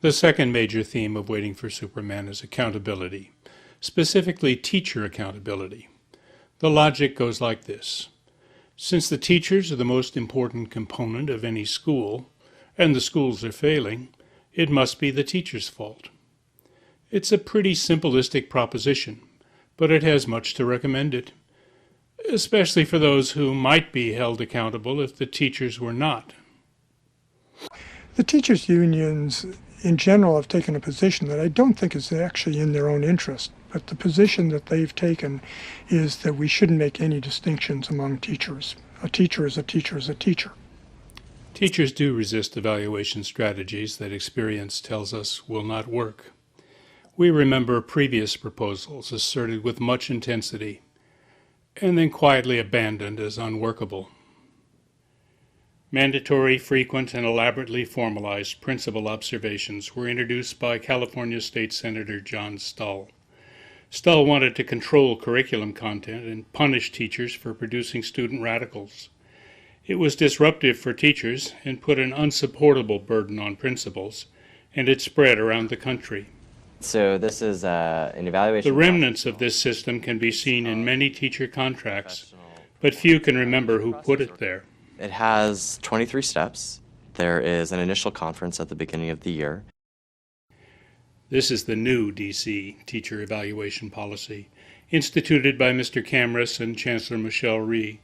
The second major theme of Waiting for Superman is accountability, specifically teacher accountability. The logic goes like this. Since the teachers are the most important component of any school, and the schools are failing, it must be the teacher's fault. It's a pretty simplistic proposition, but it has much to recommend it, especially for those who might be held accountable if the teachers were not. The teachers' unions in general have taken a position that I don't think is actually in their own interest, but the position that they've taken is that we shouldn't make any distinctions among teachers. A teacher is a teacher is a teacher. Teachers do resist evaluation strategies that experience tells us will not work. We remember previous proposals asserted with much intensity and then quietly abandoned as unworkable. Mandatory, frequent, and elaborately formalized principal observations were introduced by California State Senator John Stull. Stull wanted to control curriculum content and punish teachers for producing student radicals. It was disruptive for teachers and put an unsupportable burden on principals, and it spread around the country. So this is an evaluation. The remnants of this system can be seen in many teacher contracts, but few can remember who put it there. It has 23 steps. There is an initial conference at the beginning of the year. This is the new DC teacher evaluation policy, instituted by Mr. Camrus and Chancellor Michelle Rhee.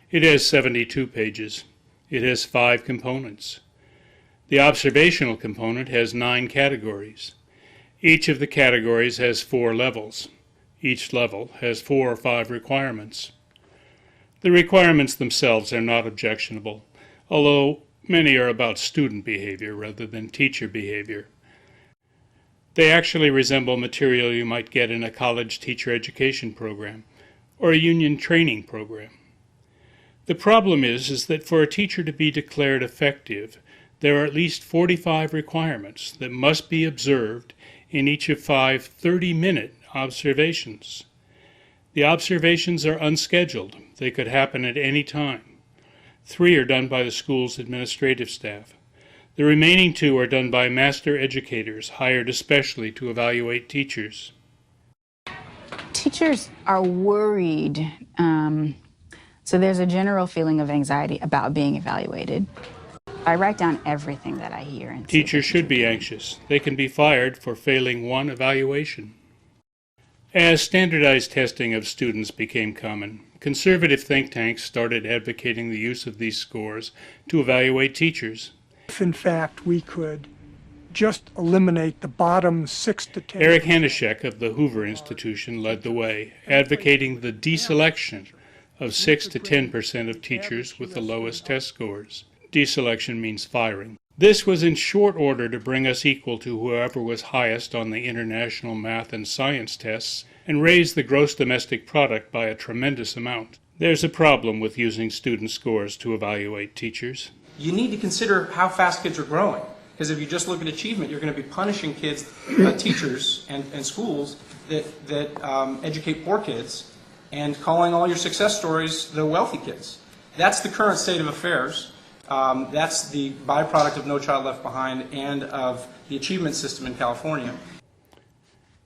It has 72 pages. It has 5 components. The observational component has 9 categories. Each of the categories has 4 levels. Each level has 4 or 5 requirements. The requirements themselves are not objectionable, although many are about student behavior rather than teacher behavior. They actually resemble material you might get in a college teacher education program or a union training program. The problem is that for a teacher to be declared effective, there are at least 45 requirements that must be observed in each of 5 30-minute observations. The observations are unscheduled. They could happen at any time. 3 are done by the school's administrative staff. The remaining 2 are done by master educators hired especially to evaluate teachers. Teachers are worried, so there's a general feeling of anxiety about being evaluated. I write down everything that I hear. And teachers should be anxious. They can be fired for failing one evaluation. As standardized testing of students became common, conservative think tanks started advocating the use of these scores to evaluate teachers. If in fact we could just eliminate the bottom 6 to 10. Eric Hanushek of the Hoover Institution led the way, advocating the deselection of 6 to 10% of teachers with the lowest test scores. Deselection means firing. This was in short order to bring us equal to whoever was highest on the international math and science tests and raise the gross domestic product by a tremendous amount. There's a problem with using student scores to evaluate teachers. You need to consider how fast kids are growing, because if you just look at achievement, you're going to be punishing kids, teachers and schools that educate poor kids and calling all your success stories the wealthy kids. That's the current state of affairs. That's the byproduct of No Child Left Behind and of the achievement system in California.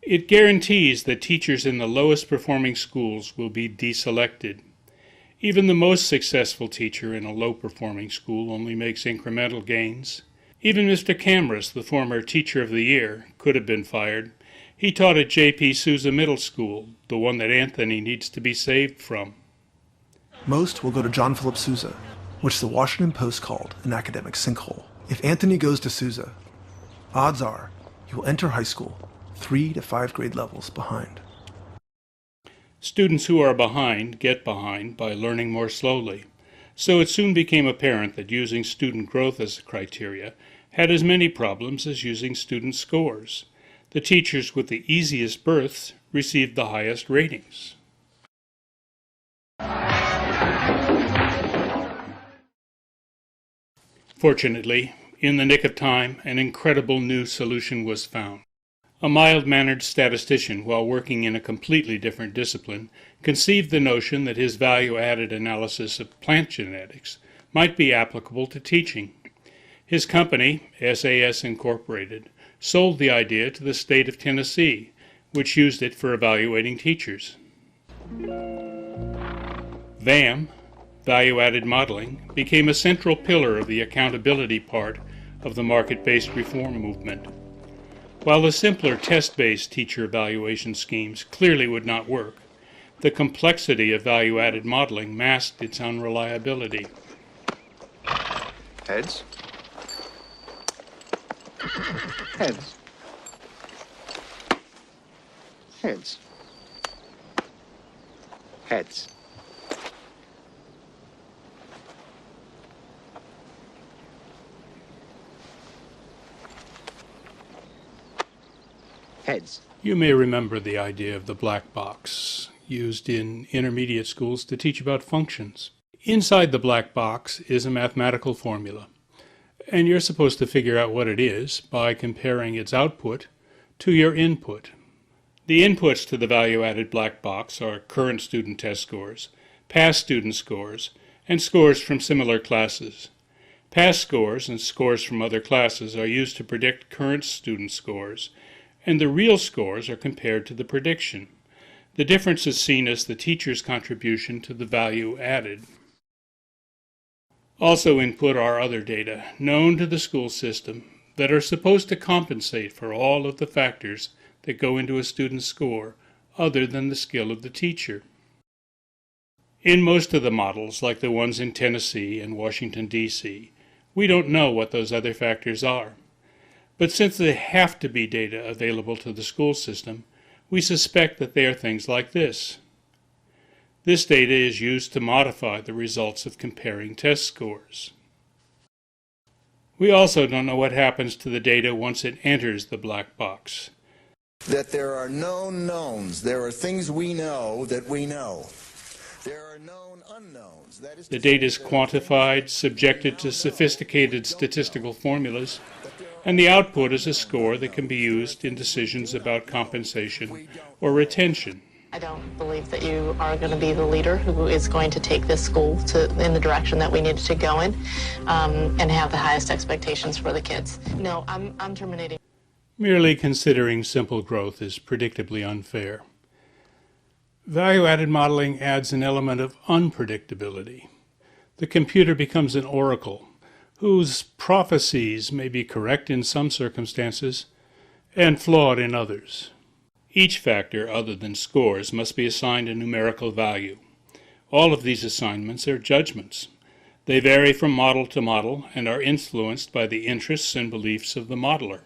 It guarantees that teachers in the lowest performing schools will be deselected. Even the most successful teacher in a low-performing school only makes incremental gains. Even Mr. Camrus, the former Teacher of the Year, could have been fired. He taught at J.P. Sousa Middle School, the one that Anthony needs to be saved from. Most will go to John Philip Sousa, which the Washington Post called an academic sinkhole. If Anthony goes to Sousa, odds are he will enter high school 3 to 5 grade levels behind. Students who are behind get behind by learning more slowly, so it soon became apparent that using student growth as a criteria had as many problems as using student scores. The teachers with the easiest berths received the highest ratings. Fortunately, in the nick of time, an incredible new solution was found. A mild-mannered statistician, while working in a completely different discipline, conceived the notion that his value-added analysis of plant genetics might be applicable to teaching. His company, SAS Incorporated, sold the idea to the state of Tennessee, which used it for evaluating teachers. VAM, value-added modeling, became a central pillar of the accountability part of the market-based reform movement. While the simpler test-based teacher evaluation schemes clearly would not work, the complexity of value-added modeling masked its unreliability. Heads. Heads. Heads. Heads. Heads. You may remember the idea of the black box, used in intermediate schools to teach about functions. Inside the black box is a mathematical formula, and you're supposed to figure out what it is by comparing its output to your input. The inputs to the value-added black box are current student test scores, past student scores, and scores from similar classes. Past scores and scores from other classes are used to predict current student scores, and the real scores are compared to the prediction. The difference is seen as the teacher's contribution to the value added. Also input are other data, known to the school system, that are supposed to compensate for all of the factors that go into a student's score, other than the skill of the teacher. In most of the models, like the ones in Tennessee and Washington, D.C., we don't know what those other factors are. But since there have to be data available to the school system, we suspect that they are things like this. This data is used to modify the results of comparing test scores. We also don't know what happens to the data once it enters the black box. That there are known knowns. There are things we know that we know. There are known unknowns. That is The data is quantified, subjected to sophisticated statistical formulas, and the output is a score that can be used in decisions about compensation or retention. I don't believe that you are going to be the leader who is going to take this school in the direction that we need to go in and have the highest expectations for the kids. No, I'm terminating. Merely considering simple growth is predictably unfair. Value-added modeling adds an element of unpredictability. The computer becomes an oracle, whose prophecies may be correct in some circumstances and flawed in others. Each factor other than scores must be assigned a numerical value. All of these assignments are judgments. They vary from model to model and are influenced by the interests and beliefs of the modeler.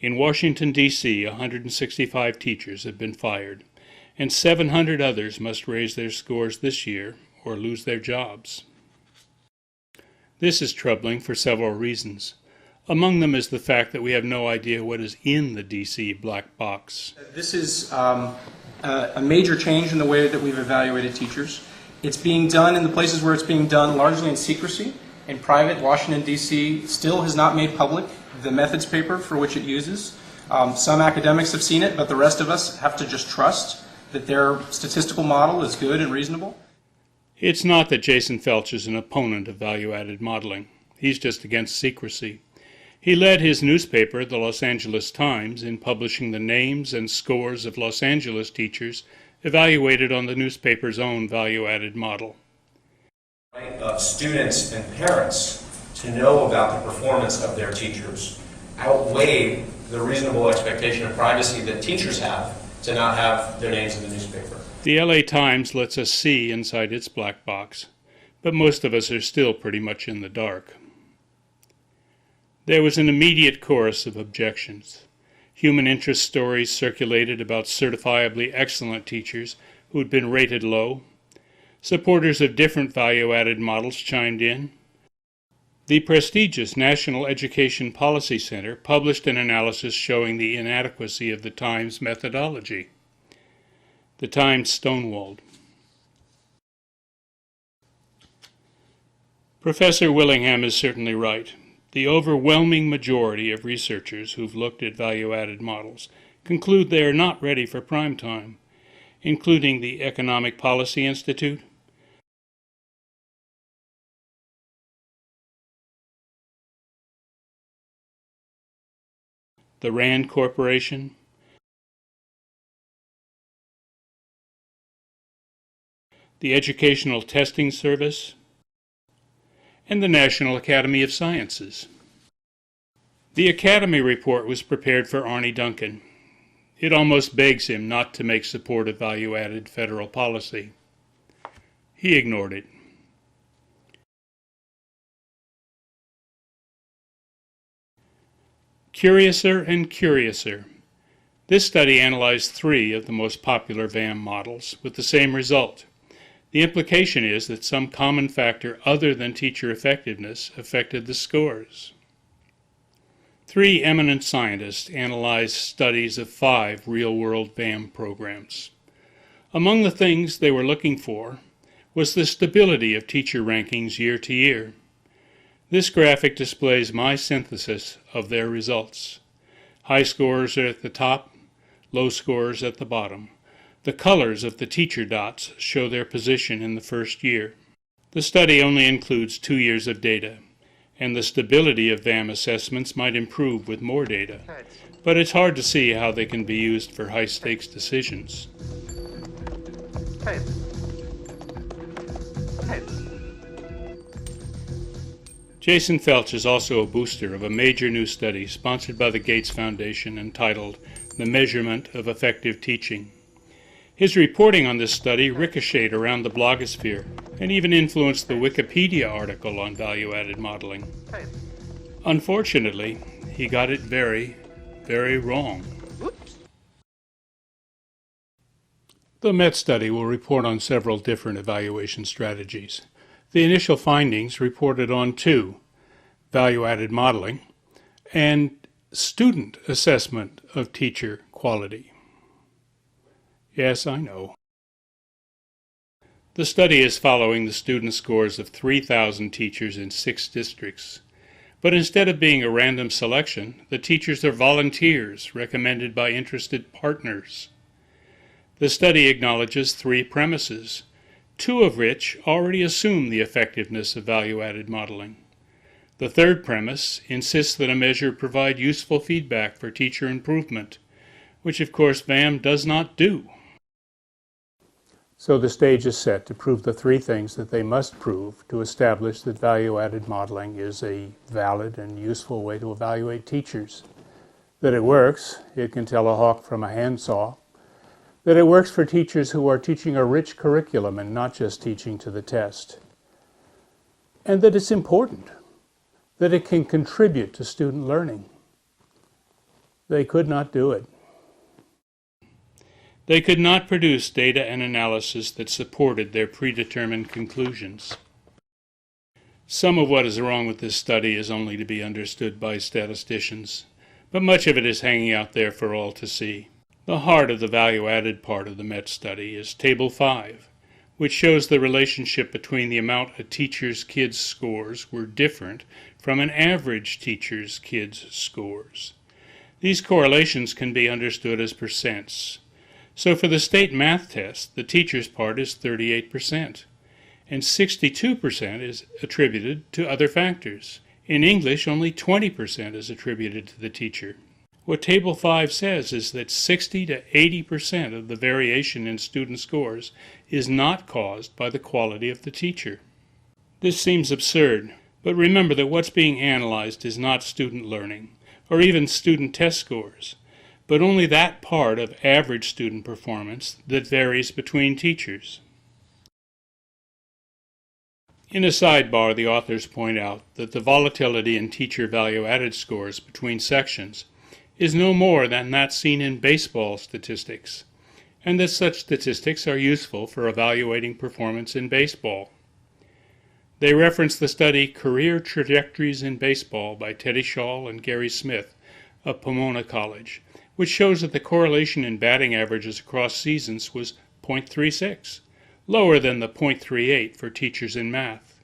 In Washington, D.C., 165 teachers have been fired, and 700 others must raise their scores this year or lose their jobs. This is troubling for several reasons. Among them is the fact that we have no idea what is in the D.C. black box. This is a major change in the way that we've evaluated teachers. It's being done in the places where it's being done largely in secrecy. In private, Washington, D.C. still has not made public the methods paper for which it uses. Some academics have seen it, but the rest of us have to just trust that their statistical model is good and reasonable. It's not that Jason Felch is an opponent of value-added modeling. He's just against secrecy. He led his newspaper, the Los Angeles Times, in publishing the names and scores of Los Angeles teachers evaluated on the newspaper's own value-added model. Students and parents to know about the performance of their teachers outweigh the reasonable expectation of privacy that teachers have to not have their names in the newspaper. The LA Times lets us see inside its black box, but most of us are still pretty much in the dark. There was an immediate chorus of objections. Human interest stories circulated about certifiably excellent teachers who had been rated low. Supporters of different value-added models chimed in. The prestigious National Education Policy Center published an analysis showing the inadequacy of the Times methodology. The Times stonewalled. Professor Willingham is certainly right. The overwhelming majority of researchers who've looked at value-added models conclude they are not ready for prime time, including the Economic Policy Institute, the RAND Corporation, the Educational Testing Service, and the National Academy of Sciences. The Academy report was prepared for Arne Duncan. It almost begs him not to make support of value-added federal policy. He ignored it. Curiouser and Curiouser. This study analyzed 3 of the most popular VAM models with the same result. The implication is that some common factor other than teacher effectiveness affected the scores. 3 eminent scientists analyzed studies of 5 real-world VAM programs. Among the things they were looking for was the stability of teacher rankings year to year. This graphic displays my synthesis of their results. High scores are at the top, low scores at the bottom. The colors of the teacher dots show their position in the first year. The study only includes 2 years of data, and the stability of VAM assessments might improve with more data, but it's hard to see how they can be used for high-stakes decisions. Jason Felch is also a booster of a major new study sponsored by the Gates Foundation entitled The Measurement of Effective Teaching. His reporting on this study ricocheted around the blogosphere and even influenced the Wikipedia article on value-added modeling. Unfortunately, he got it very, very wrong. The MET study will report on several different evaluation strategies. The initial findings reported on 2, value-added modeling and student assessment of teacher quality. Yes, I know. The study is following the student scores of 3,000 teachers in 6 districts. But instead of being a random selection, the teachers are volunteers recommended by interested partners. The study acknowledges 3 premises, 2 of which already assume the effectiveness of value-added modeling. The third premise insists that a measure provide useful feedback for teacher improvement, which of course VAM does not do. So the stage is set to prove the 3 things that they must prove to establish that value-added modeling is a valid and useful way to evaluate teachers. That it works, it can tell a hawk from a handsaw. That it works for teachers who are teaching a rich curriculum and not just teaching to the test. And that it's important. That it can contribute to student learning. They could not do it. They could not produce data and analysis that supported their predetermined conclusions. Some of what is wrong with this study is only to be understood by statisticians, but much of it is hanging out there for all to see. The heart of the value-added part of the MET study is Table 5, which shows the relationship between the amount a teacher's kids' scores were different from an average teacher's kids' scores. These correlations can be understood as percents. So for the state math test, the teacher's part is 38%, and 62% is attributed to other factors. In English, only 20% is attributed to the teacher. What Table 5 says is that 60 to 80% of the variation in student scores is not caused by the quality of the teacher. This seems absurd, but remember that what's being analyzed is not student learning, or even student test scores, but only that part of average student performance that varies between teachers. In a sidebar, the authors point out that the volatility in teacher value-added scores between sections is no more than that seen in baseball statistics, and that such statistics are useful for evaluating performance in baseball. They reference the study Career Trajectories in Baseball by Teddy Schall and Gary Smith of Pomona College, which shows that the correlation in batting averages across seasons was 0.36, lower than the 0.38 for teachers in math.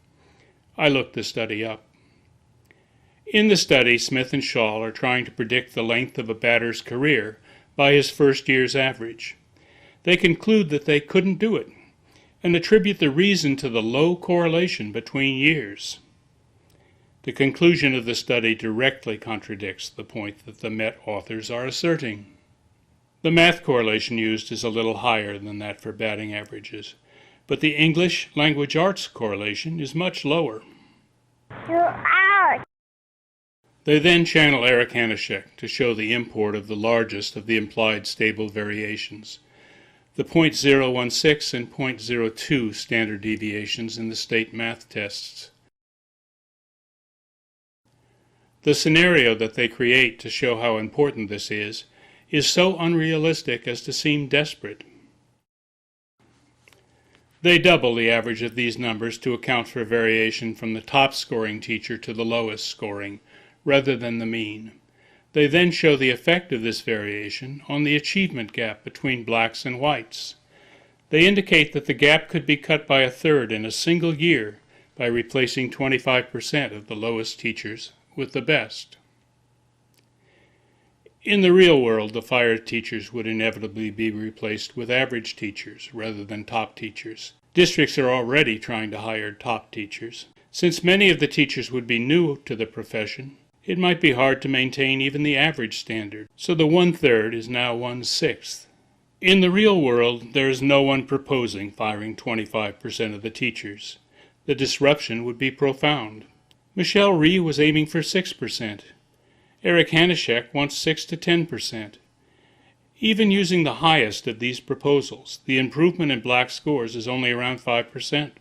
I looked the study up. In the study, Smith and Schall are trying to predict the length of a batter's career by his first year's average. They conclude that they couldn't do it, and attribute the reason to the low correlation between years. The conclusion of the study directly contradicts the point that the Met authors are asserting. The math correlation used is a little higher than that for batting averages, but the English language arts correlation is much lower. They then channel Eric Hanushek to show the import of the largest of the implied stable variations, the .016 and .02 standard deviations in the state math tests. The scenario that they create to show how important this is so unrealistic as to seem desperate. They double the average of these numbers to account for variation from the top scoring teacher to the lowest scoring, rather than the mean. They then show the effect of this variation on the achievement gap between blacks and whites. They indicate that the gap could be cut by a third in a single year by replacing 25% of the lowest teachers with the best. In the real world, the fired teachers would inevitably be replaced with average teachers rather than top teachers. Districts are already trying to hire top teachers. Since many of the teachers would be new to the profession, it might be hard to maintain even the average standard, so the 1/3 is now 1/6. In the real world, there is no one proposing firing 25% of the teachers. The disruption would be profound. Michelle Rhee was aiming for 6%. Eric Hanushek wants 6 to 10%. Even using the highest of these proposals, the improvement in black scores is only around 5%.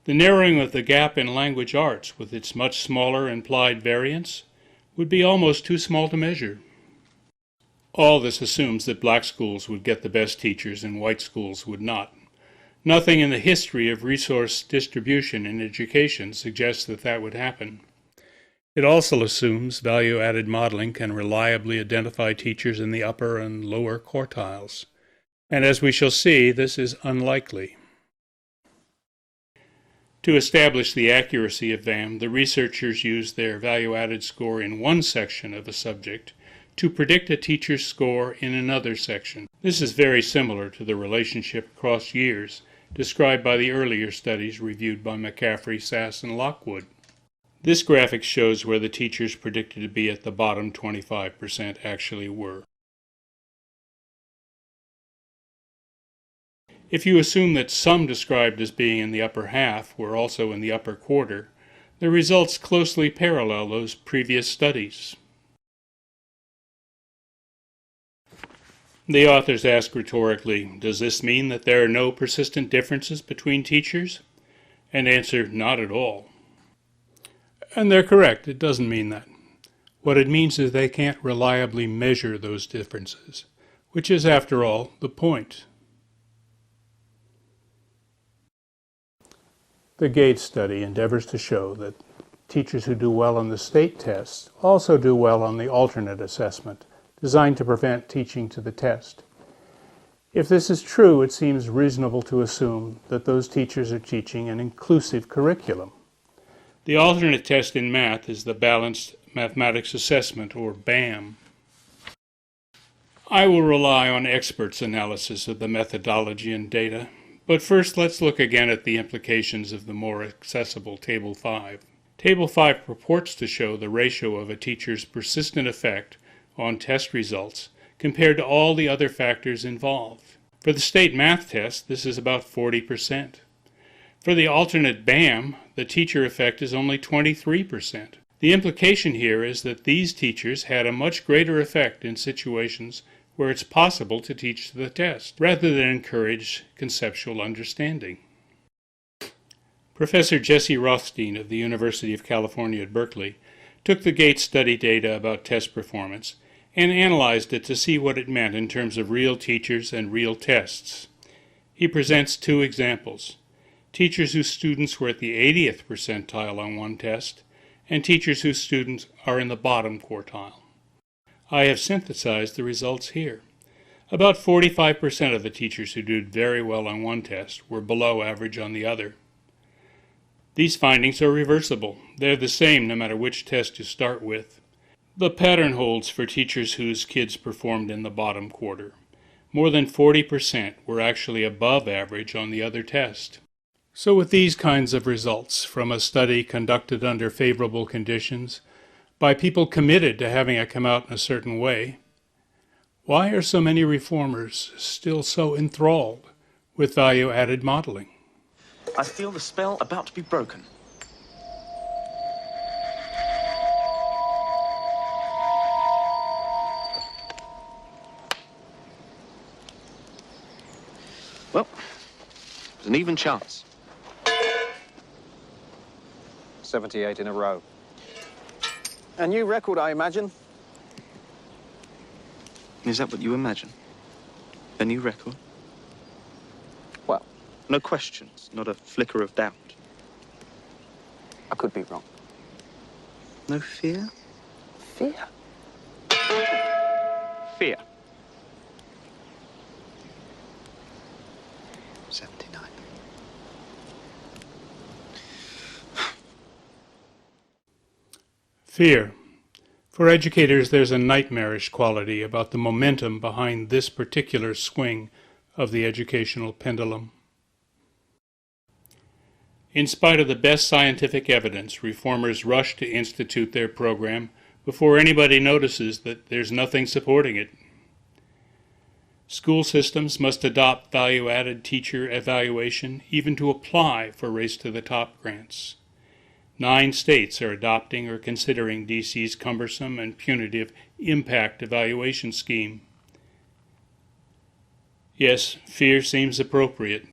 The narrowing of the gap in language arts, with its much smaller implied variance, would be almost too small to measure. All this assumes that black schools would get the best teachers and white schools would not. Nothing in the history of resource distribution in education suggests that that would happen. It also assumes value-added modeling can reliably identify teachers in the upper and lower quartiles. And as we shall see, this is unlikely. To establish the accuracy of VAM, the researchers used their value-added score in one section of a subject to predict a teacher's score in another section. This is very similar to the relationship across years described by the earlier studies reviewed by McCaffrey, Sass, and Lockwood. This graphic shows where the teachers predicted to be at the bottom 25% actually were. If you assume that some described as being in the upper half were also in the upper quarter, the results closely parallel those previous studies. The authors ask rhetorically, does this mean that there are no persistent differences between teachers? And answer, not at all. And they're correct, it doesn't mean that. What it means is they can't reliably measure those differences, which is, after all, the point. The Gates study endeavors to show that teachers who do well on the state tests also do well on the alternate assessment, designed to prevent teaching to the test. If this is true, it seems reasonable to assume that those teachers are teaching an inclusive curriculum. The alternate test in math is the Balanced Mathematics Assessment, or BAM. I will rely on experts' analysis of the methodology and data, but first let's look again at the implications of the more accessible Table 5. Table 5 purports to show the ratio of a teacher's persistent effect on test results compared to all the other factors involved. For the state math test, this is about 40%. For the alternate BAM, the teacher effect is only 23%. The implication here is that these teachers had a much greater effect in situations where it's possible to teach to the test, rather than encourage conceptual understanding. Professor Jesse Rothstein of the University of California at Berkeley took the Gates study data about test performance and analyzed it to see what it meant in terms of real teachers and real tests. He presents two examples: teachers whose students were at the 80th percentile on one test, and teachers whose students are in the bottom quartile. I have synthesized the results here. About 45% of the teachers who did very well on one test were below average on the other. These findings are reversible. They're the same no matter which test you start with. The pattern holds for teachers whose kids performed in the bottom quarter. More than 40% were actually above average on the other test. So with these kinds of results from a study conducted under favorable conditions by people committed to having it come out in a certain way, why are so many reformers still so enthralled with value-added modeling? I feel the spell about to be broken. Well, it's an even chance. 78 in a row. A new record, I imagine. Is that what you imagine? A new record? Well, No questions, not a flicker of doubt. I could be wrong. No fear? Fear? Fear. 79. Fear. For educators, there's a nightmarish quality about the momentum behind this particular swing of the educational pendulum. In spite of the best scientific evidence, reformers rush to institute their program before anybody notices that there's nothing supporting it. School systems must adopt value-added teacher evaluation even to apply for Race to the Top grants. 9 states are adopting or considering DC's cumbersome and punitive impact evaluation scheme. Yes, fear seems appropriate,